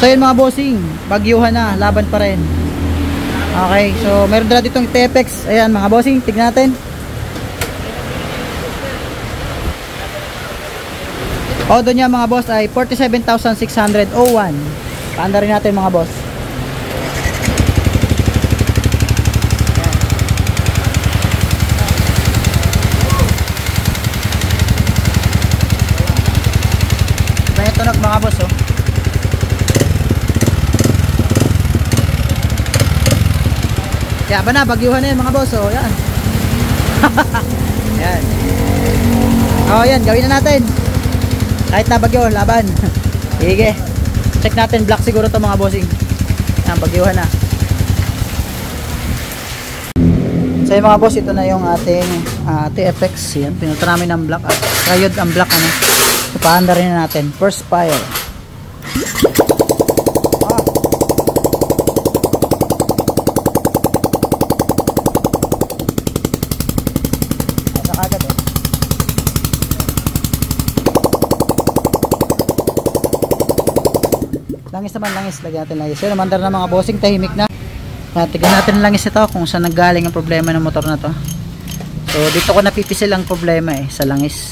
So yun mga bossing, bagyuhan na, laban pa rin. Okay, so meron dala ditong TFX. Ayan mga bossing, tignan natin. Odo niya mga boss ay 47,601. Paanda rin natin mga boss. Iba yung tunog mga boss oh. Kaya ba na, bagyuhan na yun mga boss oh. Yan. Yan. Oh yan, gawin na natin. Kahit na bagyo, laban. Sige. Check natin, black siguro to mga bossing. Yan, bagyuhan na. So yung mga boss, ito na yung ating TFX. Yan, pinunta namin ng black. Rayod ang black ano. So paanda rin na natin. First fire. Langis naman, langis. Lagyan natin langis. Yun, mandar na mga bossing, tahimik na. Tignan natin langis ito kung saan nanggaling ang problema ng motor na to. So dito ko napipisil ang problema sa langis.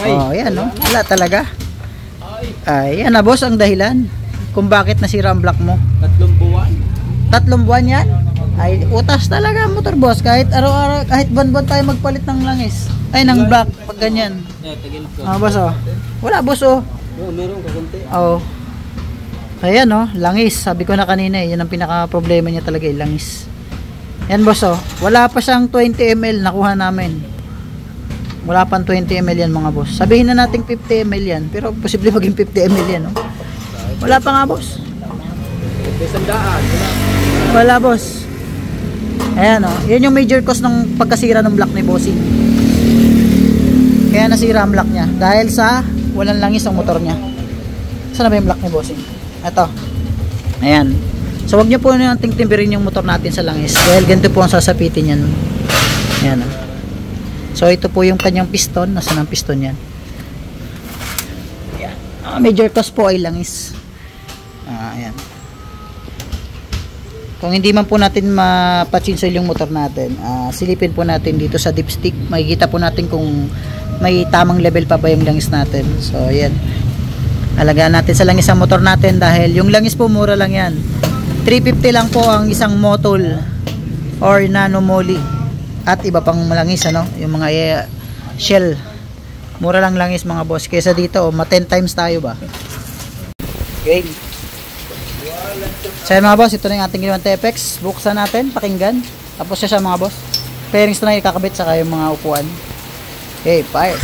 Oh, yan no. Wala talaga. Ay, yan na boss ang dahilan kung bakit nasira ang block mo. 3 buwan. 3 buwan yan? Ay, utas talaga ang motor boss. Kahit araw-araw, kahit buwan-buwan tayo magpalit ng langis. Ay, ng block, pag ganyan. Boss oh. Wala boss oh. Meron kakunti. Oh. Ayan oh, langis. Sabi ko na kanina yan ang pinaka problema niya talaga langis. Yan boss oh. Wala pa siyang 20 ml nakuha namin. Wala pang 20 ml yan mga boss. Sabihin na natin 50 ml yan. Pero posible maging 50 ml yan oh. Wala pa nga boss. Wala boss. Ayan oh. Yan yung major cause ng pagkasira ng block ni bossing. Kaya nasira ang block niya. Dahil sa walang langis ang motor niya. Saan na ba yung block ni bossing? Ito. Ayan. So wag niyo po nating timberin yung motor natin sa langis. Dahil ganito po ang sasapitin yan. Ayan. So ito po yung kanyang piston. Nasaan ang piston yan? Ayan. Major cause po ay langis. Ayan. Kung hindi man po natin mapachinsil yung motor natin, silipin po natin dito sa dipstick. Makikita po natin kung may tamang level pa ba yung langis natin. So ayan. Alagaan natin sa langis ang motor natin dahil yung langis po mura lang yan. 350 lang po ang isang motol or nano moly at iba pang langis ano, yung mga shell. Mura lang langis mga boss. Kaysa dito, 10 times tayo ba? Okay. So mga boss, ito na yung ating ginawang TFX. Buksan natin, pakinggan. Tapos siya mga boss. Pairings na ikakabit saka yung mga upuan. Okay, fire.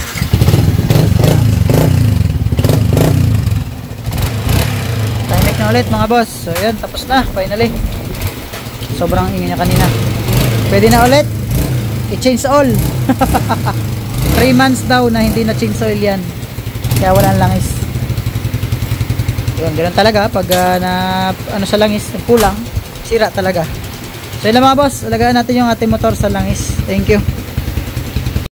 Na ulit mga boss. So yan, tapos na finally. Sobrang ingay niya kanina. Pwede na ulit i-change oil. 3 months daw na hindi na change oil yan. Kaya walang langis. Yun, ganoon talaga pag ano sa langis, kulang, sira talaga. So yun lang mga boss, alagaan natin yung ating motor sa langis. Thank you.